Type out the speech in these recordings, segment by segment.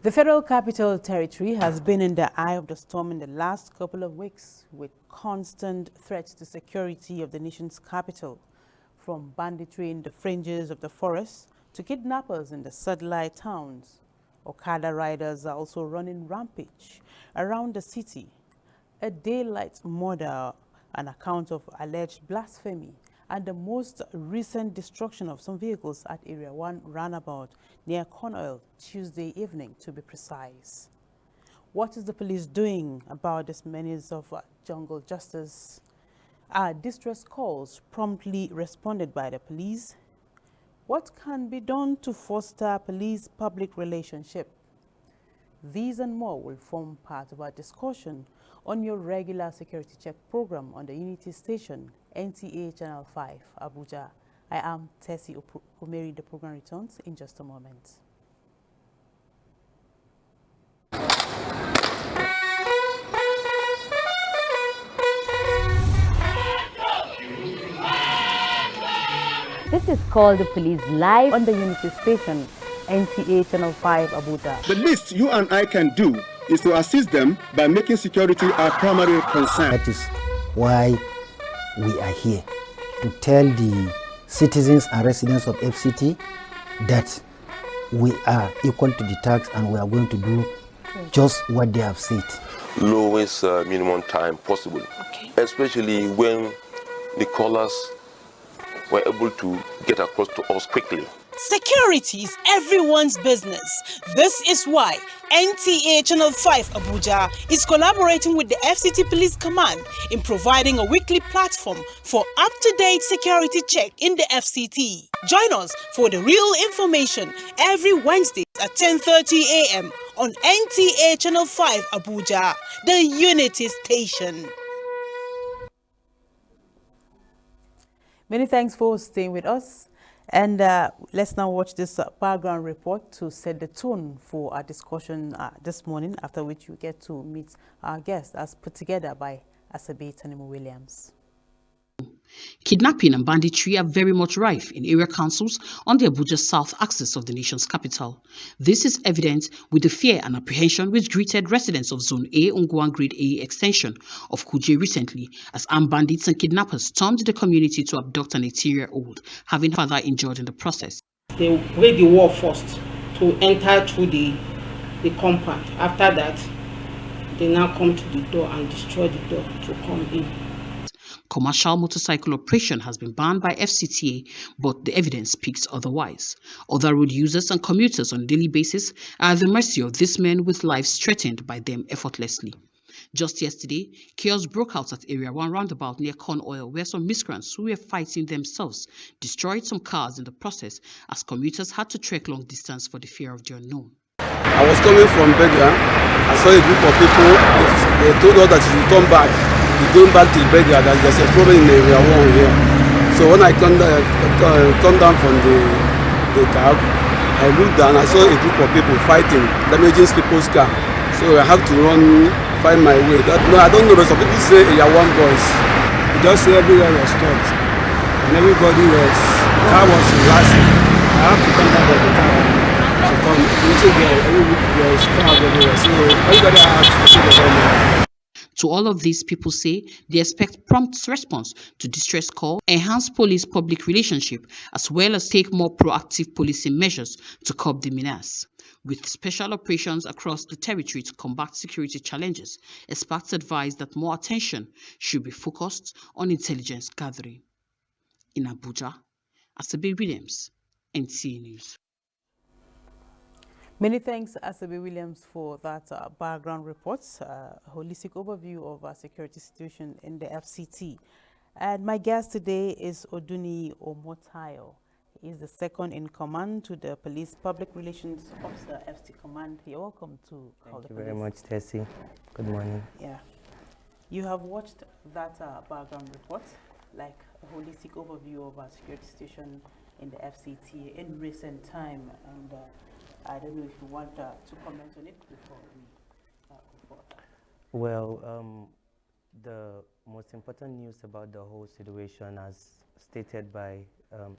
The Federal Capital Territory has been in the eye of the storm in the last couple of weeks, with constant threats to security of the nation's capital, from banditry in the fringes of the forest to kidnappers in the satellite towns. Okada riders are also running rampage around the city. A daylight murder, an account of alleged blasphemy, and the most recent destruction of some vehicles at Area 1 roundabout near Cornwall Tuesday evening, to be precise. What is the police doing about this menace of jungle justice? Are distress calls promptly responded by the police? What can be done to foster police-public relationship? These and more will form part of our discussion on your regular security check program on the Unity Station, NTA Channel 5, Abuja. I am Tessie Omeri. The program returns in just a moment. This is called The Police Live on the Unity Station, NTA Channel 5, Abuja. The least you and I can do is to assist them by making security our primary concern. That is why we are here, to tell the citizens and residents of FCT that we are equal to the task and we are going to do just what they have said. Lowest minimum time possible, especially when the callers were able to get across to us quickly. Security is everyone's business. This is why NTA Channel 5 Abuja is collaborating with the FCT Police Command in providing a weekly platform for up-to-date security check in the FCT. Join us for the real information every Wednesday at 10:30 a.m. on NTA Channel 5 Abuja, the Unity Station. Many thanks for staying with us. And let's now watch this background report to set the tone for our discussion this morning, after which you get to meet our guest as put together by Asabe Tanimu Williams. Kidnapping and banditry are very much rife in area councils on the Abuja south axis of the nation's capital. This is evident with the fear and apprehension which greeted residents of Zone A Ungwan Grade A extension of Kuje recently, as armed bandits and kidnappers stormed the community to abduct an 18-year-old, having her father injured in the process. They raid the wall first to enter through the compound. After that, they now come to the door and destroy the door to come in. Commercial motorcycle operation has been banned by FCTA, but the evidence speaks otherwise. Other road users and commuters on a daily basis are at the mercy of these men with lives threatened by them effortlessly. Just yesterday, chaos broke out at Area 1 roundabout near Cornwall, where some miscreants who were fighting themselves destroyed some cars in the process, as commuters had to trek long distance for the fear of the unknown. I was coming from Begia. I saw a group of people. They told us that you should turn back. Going back to Begia, that there's a problem in Area 1 here. So when I turned down from the cab, I looked down. I saw a group of people fighting, damaging people's car. So I have to run, find my way. No, I don't know, but some people say Area 1 boys. You just see everywhere was stopped, and everybody was, the car was relaxing. I have to come back at the car to come. There was crowd everywhere. So everybody has to see the government. To all of these, people say they expect prompt response to distress call, enhance police-public relationship, as well as take more proactive policing measures to curb the menace. With special operations across the territory to combat security challenges, experts advise that more attention should be focused on intelligence gathering. In Abuja, Asabe Williams, NTA News. Many thanks, Asabe Williams, for that background report, holistic overview of our security situation in the FCT. And my guest today is Oduni Omotayo. He is the second in command to the Police Public Relations Officer, FCT Command. You're welcome to call the police. Thank you very much, Tessie. Good morning. Yeah. You have watched that background report, like a holistic overview of our security situation in the FCT in recent time, and I don't know if you want to comment on it before we go forward. Well, the most important news about the whole situation, as stated by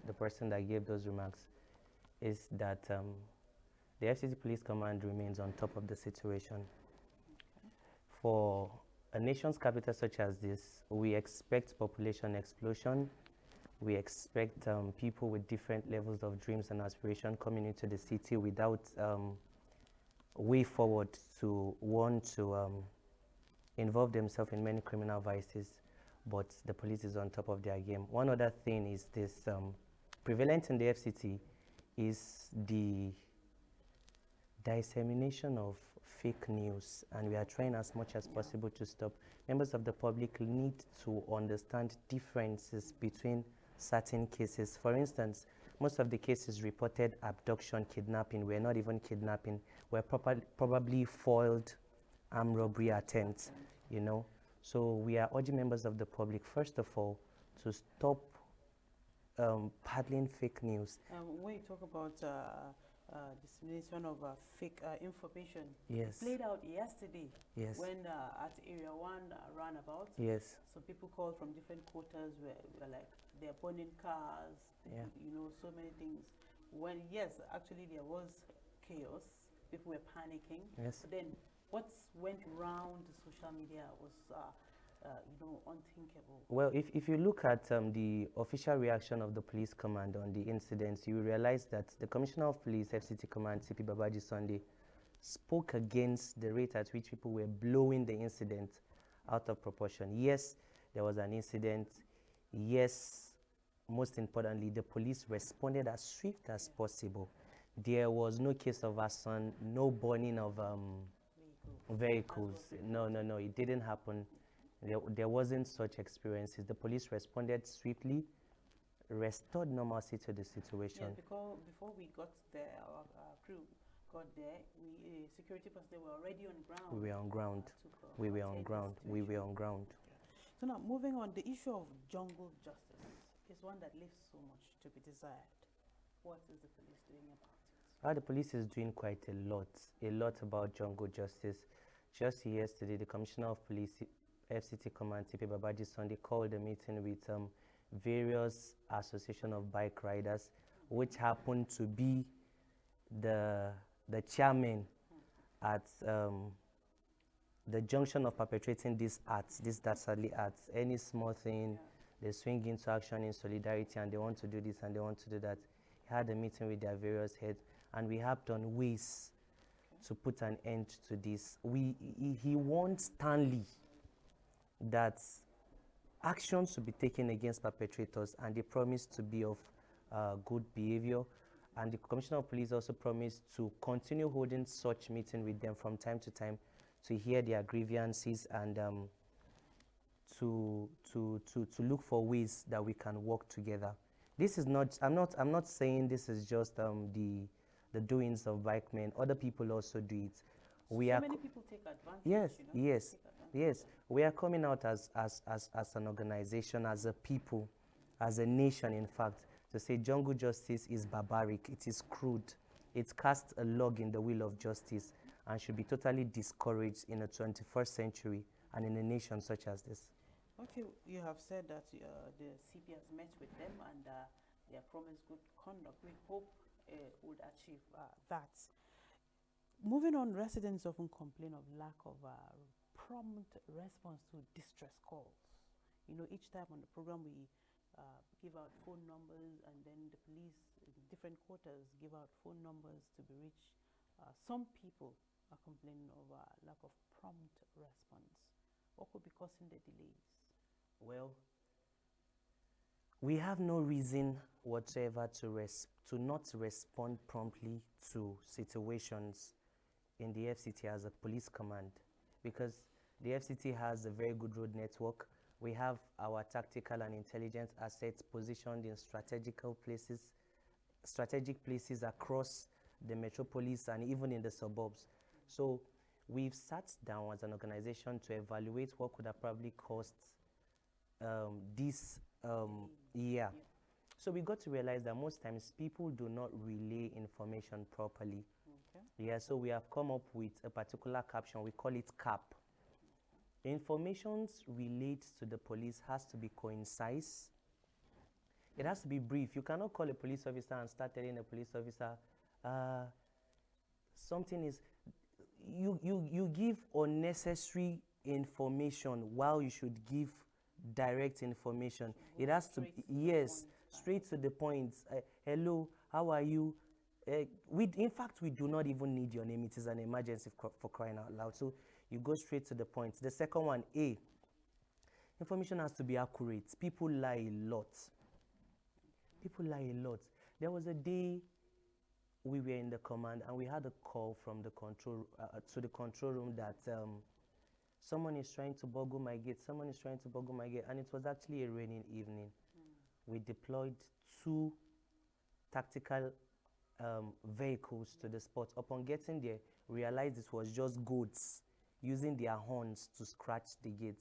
the person that gave those remarks, is that The FCT Police Command remains on top of the situation. For a nation's capital such as this, we expect population explosion. We expect people with different levels of dreams and aspiration coming into the city without way forward to want to involve themselves in many criminal vices, but the police is on top of their game. One other thing is this, prevalent in the FCT is the dissemination of fake news, and we are trying as much as possible to stop. Members of the public need to understand differences between certain cases. For instance, most of the cases reported abduction, kidnapping, were not even kidnapping, were probably foiled armed robbery attempts, you know. So we are urging members of the public, first of all, to stop peddling fake news. When you talk about dissemination of fake information, Yes. it played out yesterday. Yes. When at Area 1 roundabout, Yes. so people called from different quarters were like they're burning cars, Yeah. you know, so many things. When yes, actually there was chaos, people were panicking. Yes. But then what went around the social media was you know, unthinkable. Well, if you look at the official reaction of the police command on the incidents, you will realize that the Commissioner of Police, FCT Command, CP Babaji Sunday, spoke against the rate at which people were blowing the incident out of proportion. Yes, there was an incident. Yes, most importantly, the police responded as swift as possible. There was no case of arson, no burning of vehicles. No, it didn't happen. There wasn't such experiences. The police responded swiftly, restored normalcy to the situation. Yes, because before we got there, our crew got there, security personnel were already on ground. We were on ground. We were on ground. We were on ground. So now, moving on, the issue of jungle justice is one that leaves so much to be desired. What is the police doing about it? The police is doing quite a lot about jungle justice. Just yesterday, the Commissioner of Police, FCT Command, CP Babaji Sunday, called a meeting with various association of bike riders, which happened to be the chairman at the junction of perpetrating these acts, these dastardly acts. Any small thing, they swing into action in solidarity, and they want to do this and they want to do that. He had a meeting with their various heads, and we have done ways to put an end to this. He warned Stanley that actions should be taken against perpetrators, and they promised to be of good behavior. And the Commissioner of Police also promised to continue holding such meeting with them from time to time to hear their grievances and to look for ways that we can work together. This is not, I'm not saying this is just the doings of bike men. Other people also do it. Many people take advantage. Yes, you know, yes. We are coming out as an organization, as a people, as a nation, in fact, to say jungle justice is barbaric, it is crude, it casts a log in the wheel of justice and should be totally discouraged in the 21st century and in a nation such as this. Okay, you have said that the CP has met with them and they have promised good conduct. We hope would achieve that. Moving on, residents often complain of lack of prompt response to distress calls. You know, each time on the program we give out phone numbers, and then the police in different quarters give out phone numbers to be reached. Some people are complaining of lack of prompt response. What could be causing the delays? Well, we have no reason whatsoever to not respond promptly to situations in the FCT as a police command, because the FCT has a very good road network. We have our tactical and intelligence assets positioned in strategic places across the metropolis and even in the suburbs. So we've sat down as an organization to evaluate what could have probably caused this year. So we got to realize that most times people do not relay information properly. Okay. Yeah, so we have come up with a particular caption. We call it CAP. Information relayed to the police has to be concise. It has to be brief. You cannot call a police officer and start telling a police officer, something is, you give unnecessary information while you should give direct information. It has to, yes, straight to the point. Hello, how are you? In fact, we do not even need your name. It is an emergency for crying out loud. So you go straight to the point. The second one, A, information has to be accurate. People lie a lot. People lie a lot. There was a day we were in the command and we had a call from the control to the control room that someone is trying to boggle my gate. Someone is trying to boggle my gate, and it was actually a raining evening. We deployed 2 tactical vehicles to the spot. Upon getting there, realized it was just goats using their horns to scratch the gate.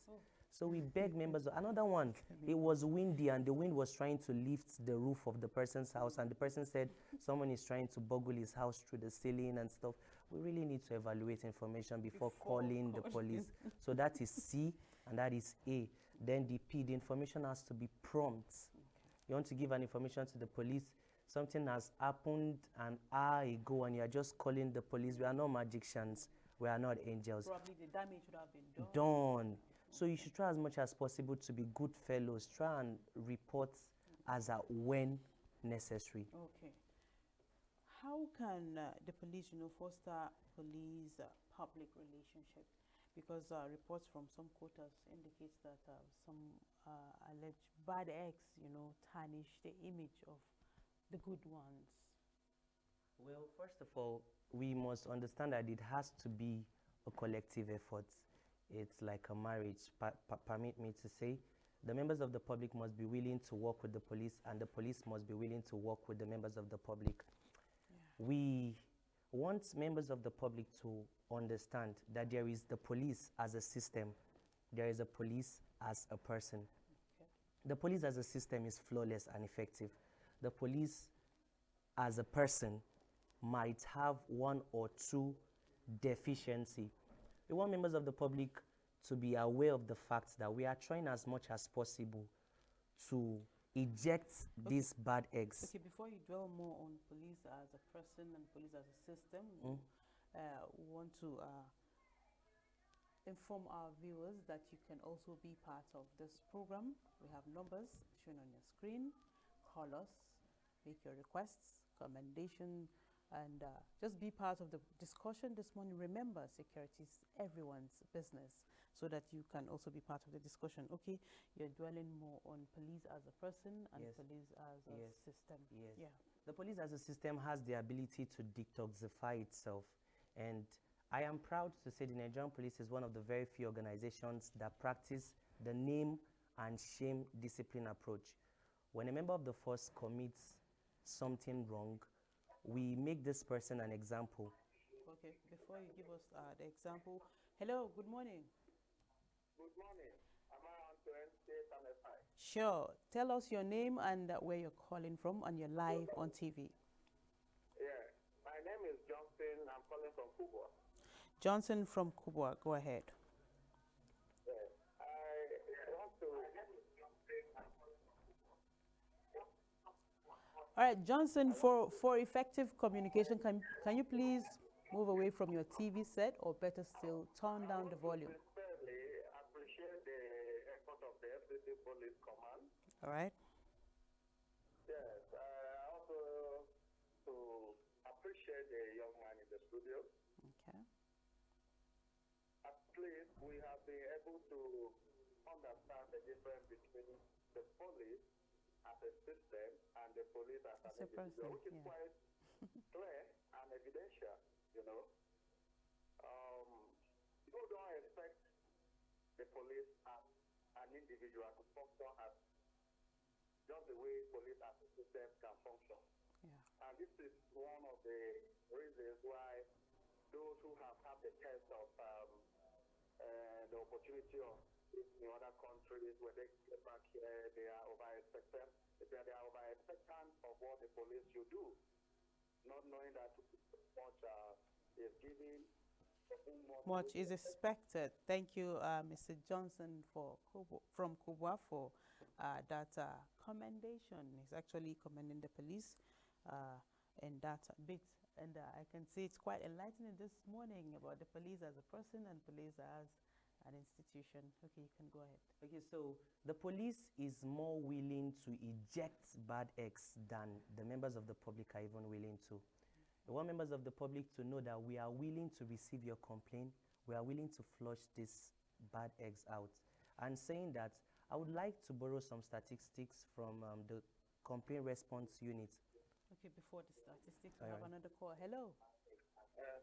So we begged members. Another one, it was windy and the wind was trying to lift the roof of the person's house, and the person said someone is trying to boggle his house through the ceiling and stuff. We really need to evaluate information before calling the police. So that is C and that is A. Then the P, the information has to be prompt. You want to give an information to the police, something has happened an hour ago and you're just calling the police. We are not magicians. We are not angels. Probably the damage would have been done. So you should try as much as possible to be good fellows. Try and report as a when necessary. Okay. How can the police, foster police-public relationship? Because reports from some quarters indicates that some alleged bad eggs, tarnish the image of the good ones. Well, first of all, we must understand that it has to be a collective effort. It's like a marriage, permit me to say. The members of the public must be willing to work with the police, and the police must be willing to work with the members of the public. Yeah. We want members of the public to understand that there is the police as a system. There is a police as a person. Okay. The police as a system is flawless and effective. The police as a person might have 1 or 2 deficiency. We want members of the public to be aware of the fact that we are trying as much as possible to eject these bad eggs. Okay, before you dwell more on police as a person and police as a system, we want to inform our viewers that you can also be part of this program. We have numbers shown on your screen. Call us, make your requests, commendation, and just be part of the discussion this morning. Remember, security is everyone's business, so that you can also be part of the discussion. Okay, you're dwelling more on police as a person and police as a system. Yes. Yeah. The police as a system has the ability to detoxify itself, and I am proud to say the Nigerian police is one of the very few organizations that practice the name and shame discipline approach. When a member of the force commits something wrong, we make this person an example. Okay, before you give us the example, hello, good morning. Good morning. Am I on to NTA Channel 5? Sure. Tell us your name and where you're calling from, and you're live on TV. Yeah, my name is Johnson. I'm calling from Kubwa. Johnson from Kubwa, go ahead. Yeah, I want to... All right, Johnson, for effective communication, can you please move away from your TV set, or better still, turn down the volume? Sincerely appreciate the effort of the FCT Police Command. All right. Yes, I also to appreciate the young man in the studio. Okay. At least we have been able to understand the difference between the police as a system and the police as an individual, which is quite clear and evidential, People don't expect the police as an individual to function as just the way police as a system can function. Yeah. And this is one of the reasons why those who have had the test of the opportunity of in other countries, when they get back here, they are over-expectant. They are over-expectant of what the police should do, not knowing that much is given. Much is expected. Thank you, Mr. Johnson, from Kubwa for that commendation. He's actually commending the police in that bit. And I can say it's quite enlightening this morning about the police as a person and police as an institution. Okay, you can go ahead. Okay, so the police is more willing to eject bad eggs than the members of the public are even willing to. I want members of the public to know that we are willing to receive your complaint. We are willing to flush these bad eggs out. And saying that, I would like to borrow some statistics from the complaint response unit. Okay, before the statistics, we All have right. another call. Hello.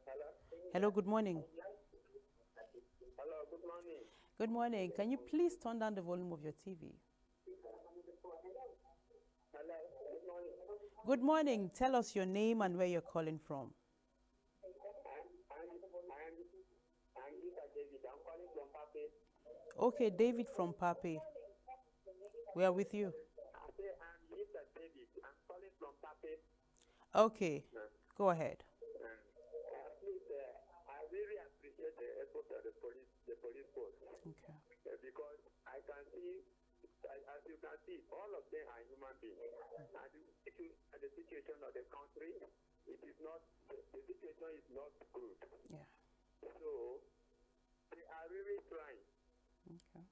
Hello. Hello, good morning. Hello, good morning. Good morning. Can you please turn down the volume of your TV? Hello, good morning. Good morning. Tell us your name and where you're calling from. I'm Lisa David. I'm calling from Pape. Okay, David from Pape. We are with you. I say I'm Lisa David. I'm calling from Pape. Okay, go ahead. Please, I really appreciate the effort of the police force. Okay. Because I can see, as you can see, all of them are human beings. And the situation of the country, it is not, the situation is not good. Yeah. So, they are really trying. Okay.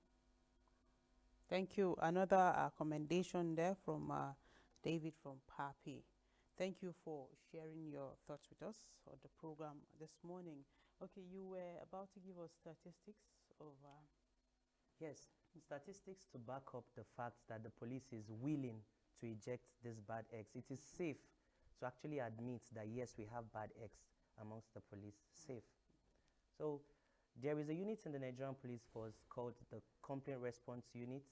Thank you. Another commendation there from David from Papi. Thank you for sharing your thoughts with us on the program this morning. Okay, you were about to give us statistics of... Yes, statistics to back up the fact that the police is willing to eject these bad eggs. It is safe to actually admit that, yes, we have bad eggs amongst the police. Safe. So there is a unit in the Nigerian Police Force called the Complaint Response Unit,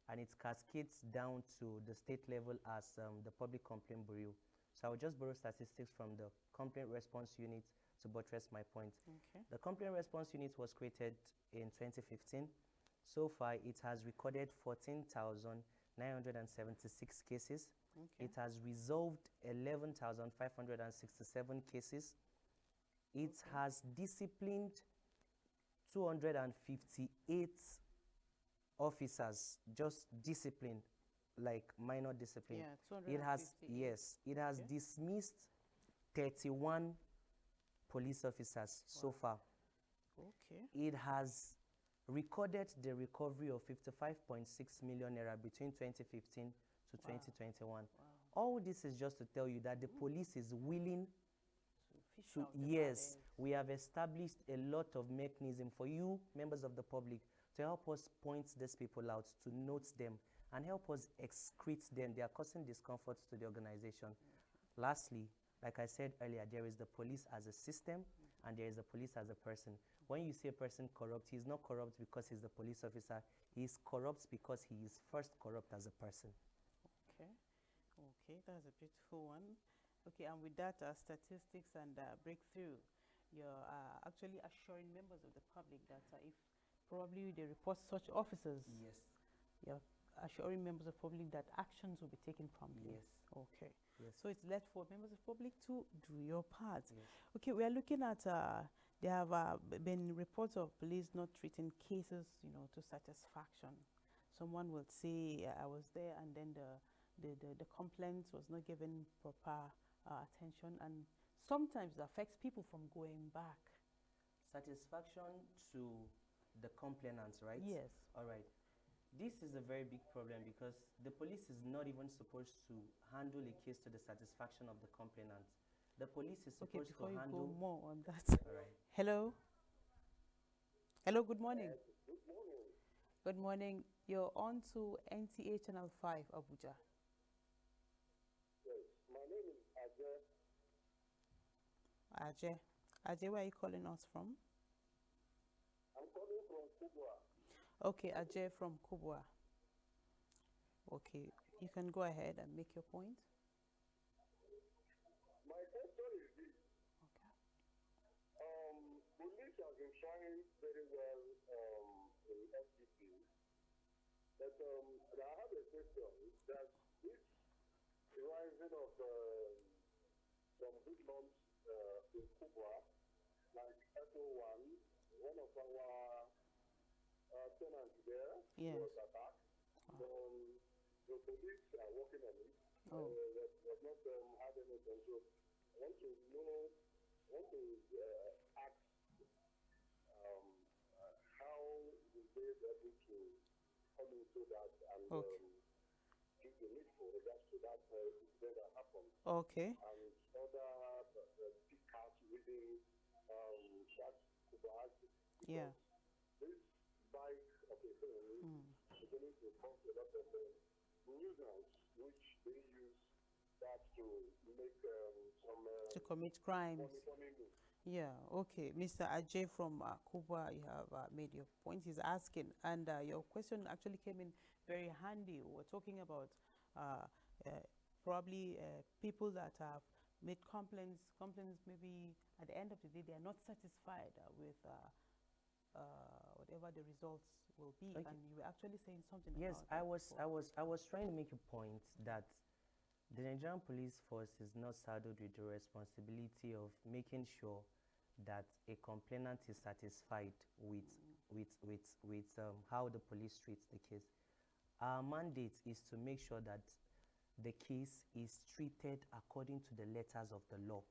and it cascades down to the state level as the Public Complaint Bureau. So I will just borrow statistics from the Complaint Response Unit to buttress my point. Okay. The Complaint Response Unit was created in 2015. So far, it has recorded 14,976 cases. Okay. It has resolved 11,567 cases. It has disciplined 258 officers, just disciplined, like minor discipline. Yeah, It has, 258. yes, it has Okay. dismissed 31 police officers so far. Okay. It has recorded the recovery of 55.6 million naira between 2015 to 2021. All this is just to tell you that the police is willing Fish to, out the bad yes, eggs. we have established a lot of mechanism for you, members of the public, to help us point these people out, to note them, and help us excrete them. They are causing discomfort to the organization. Lastly, like I said earlier, there is the police as a system, and there is the police as a person. When you see a person corrupt, he's not corrupt because he's the police officer. He is corrupt because he is first corrupt as a person. Okay. Okay, that's a beautiful one. Okay, and with that statistics and breakthrough, you're actually assuring members of the public that if probably they report such officers, Yes. you're assuring members of the public that actions will be taken promptly. Yes. Okay. Yes. So it's left for members of the public to do your part. Yes. Okay, we are looking at, there have been reports of police not treating cases, to satisfaction. Someone will say, I was there, and then the complaint was not given proper attention, and sometimes it affects people from going back. Satisfaction to the complainants, right? Yes. All right. This is a very big problem because the police is not even supposed to handle a case to the satisfaction of the complainant. The police is Okay, supposed before to you handle... go more on that. All right. Hello? Hello, good morning. Good morning. Good morning. You're on to NTA Channel 5, Abuja. Yes, my name is Ajay. Ajay. Ajay, where are you calling us from? I'm calling from Kubwa. Okay, Ajay from Kubwa. Okay, you can go ahead and make your point. My question is this. Okay. Police have been trying very well in FCT, but I have a question that this rising of some hoodlums in Kubwa, like Echo one of our tenants there Yes. was attacked. The police are working on it. Oh. They have not had any control. want to know, want to ask how will they be able to come into that and give the needful regards to that incident that happened. Okay. And other pick out within that Kubahazi. Yeah. This bike, okay, so is going to cause a lot of nuisance, which they use that to make some to commit crimes. funny moves. Yeah, okay. Mr. Ajay from Cuba, you have made your point. He's asking, and your question actually came in very handy. We're talking about probably people that have made complaints maybe at the end of the day, they are not satisfied with whatever the results will be. Okay. And you were actually saying something Yes, about that I was trying to make a point that the Nigerian police force is not saddled with the responsibility of making sure that a complainant is satisfied with how the police treats the case. Our mandate is to make sure that the case is treated according to the letters of the law.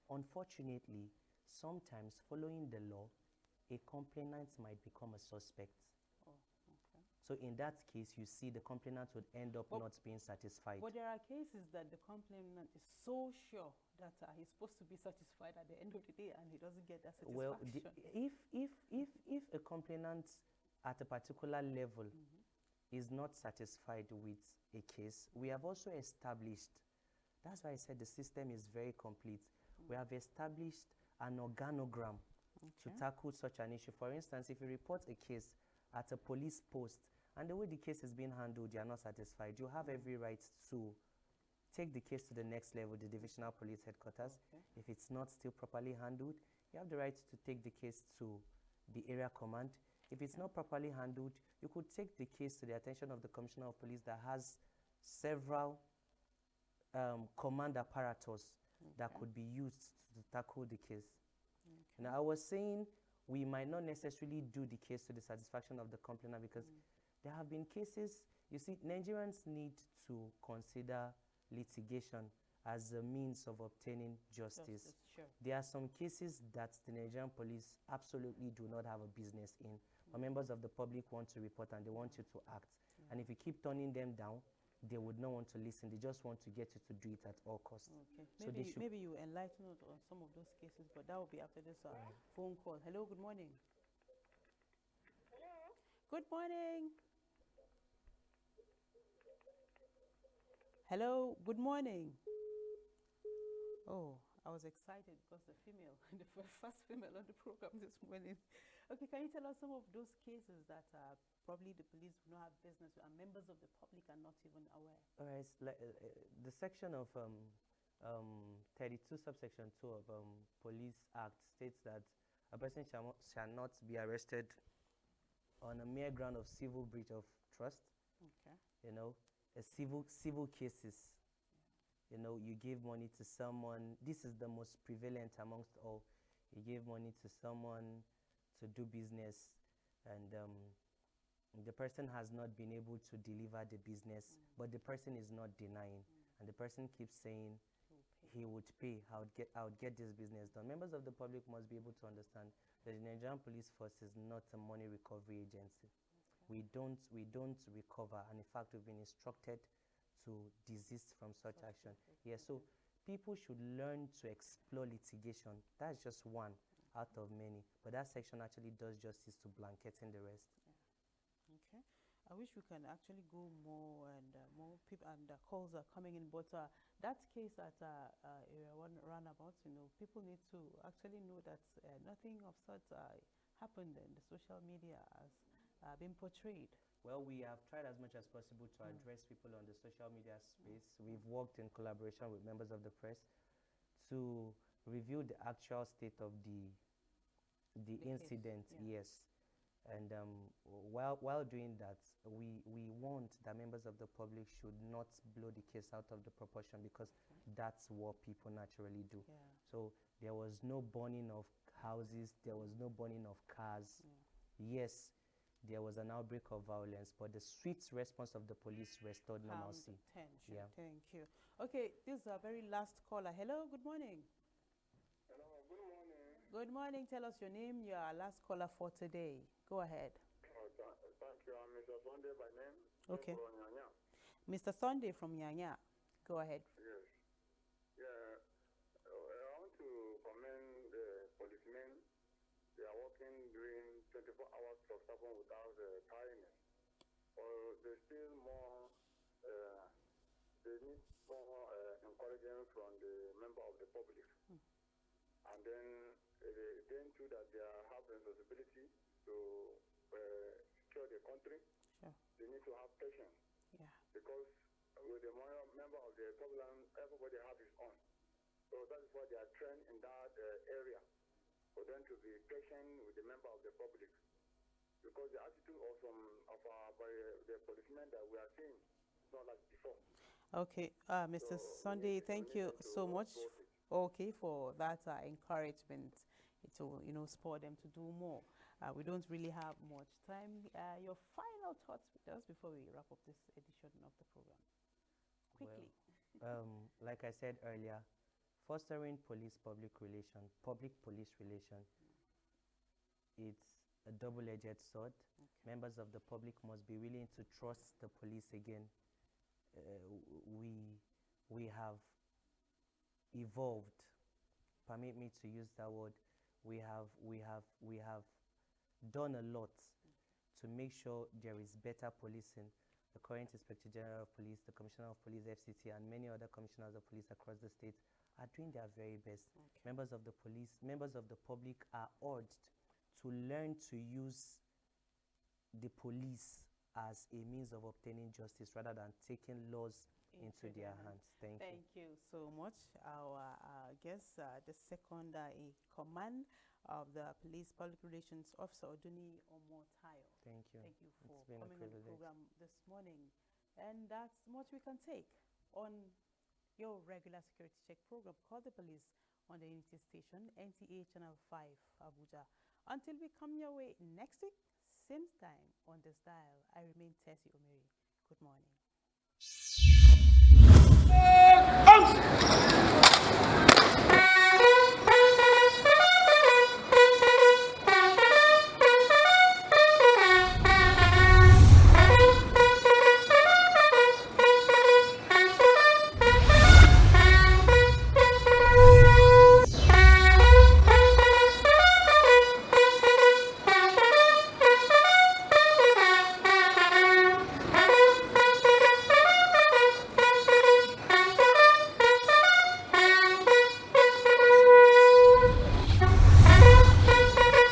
Unfortunately, sometimes following the law, a complainant might become a suspect. So in that case, you see the complainant would end up not being satisfied. But there are cases that the complainant is so sure that he's supposed to be satisfied at the end of the day and he doesn't get that satisfaction. Well, if a complainant at a particular level is not satisfied with a case, we have also established, that's why I said the system is very complete. We have established an organogram to tackle such an issue. For instance, if you report a case at a police post and the way the case is being handled, you are not satisfied, you have every right to take the case to the next level, the divisional police headquarters. If it's not still properly handled, you have the right to take the case to the area command. If it's not properly handled, you could take the case to the attention of the commissioner of police that has several command apparatus that could be used to tackle the case. Now, I was saying we might not necessarily do the case to the satisfaction of the complainant because there have been cases, you see, Nigerians need to consider litigation as a means of obtaining justice. Sure. There are some cases that the Nigerian police absolutely do not have a business in. Or members of the public want to report and they want you to act. And if you keep turning them down, they would not want to listen. They just want to get you to do it at all costs. Okay. So Maybe you enlighten us on some of those cases, but that will be after this phone call. Hello, good morning. Hello. Good morning. Hello, good morning. Oh, I was excited because the female, the first female on the program this morning. Okay, can you tell us some of those cases that probably the police do not have business with and members of the public are not even aware? All right, the section of 32 subsection 2 of Police Act states that a person shall not be arrested on a mere ground of civil breach of trust. Okay. You know, civil cases. You know, you give money to someone. This is the most prevalent amongst all. You give money to someone to do business, and the person has not been able to deliver the business, but the person is not denying, and the person keeps saying he would pay. I would get this business done. Members of the public must be able to understand that the Nigerian Police Force is not a money recovery agency. We don't recover, and in fact, we've been instructed to desist from such action. Yeah, so people should learn to explore litigation. That's just one out of many, but that section actually does justice to blanketing the rest. Okay. I wish we can actually go more and more people, and calls are coming in, but that case at Area 1 roundabout, you know, people need to actually know that nothing of such happened in the social media as been portrayed. Well, we have tried as much as possible to address people on the social media space. We've worked in collaboration with members of the press to review the actual state of the incident, yes. And while doing that, we want that members of the public should not blow the case out of the proportion, because that's what people naturally do. Yeah. So there was no burning of houses, there was no burning of cars. Yes, there was an outbreak of violence, but the swift response of the police restored normalcy. Tension. Yeah. Thank you. Okay, this is our very last caller. Hello, good morning. Hello, good morning. Good morning. Tell us your name. You are our last caller for today. Go ahead. Thank you. I'm Mr. Sunday by name. Okay. From Nyanya. Mr. Sunday from Nyanya. Go ahead. Yes. Yeah. I want to commend the policemen. They are working during 24 hours of stopping without tiredness. Or there's still more, they need more encouragement from the member of the public. And then too that they have responsibility to secure the country. Sure. They need to have patience. Yeah. Because with the member of the public, everybody have his own. So that is why they are trained in that area, for them to be patient with the member of the public. Because the attitude of the policemen that we are seeing is not like before. Okay, Mr. Sunday, thank you so much. Okay, for that encouragement. It will, spur them to do more. We don't really have much time. Your final thoughts with us before we wrap up this edition of the program. Quickly. Well, like I said earlier, fostering public police relation, it's a double-edged sword. Okay. Members of the public must be willing to trust the police again. We have evolved. Permit me to use that word. We have done a lot to make sure there is better policing. The current Inspector General of Police, the Commissioner of Police, FCT, and many other commissioners of police across the state are doing their very best. Okay. Members of the public are urged to learn to use the police as a means of obtaining justice rather than taking laws into their hands. Thank you. Thank you so much. Our guest, the second in command of the Police Public Relations Officer, Oduni Omotayo. Thank you. Thank you for coming on the program this morning. And that's much we can take on your regular security check program. Call the police on the Unity Station, NTA Channel 5, Abuja. Until we come your way next week, same time on this dial, I remain Tessie Omeri. Good morning.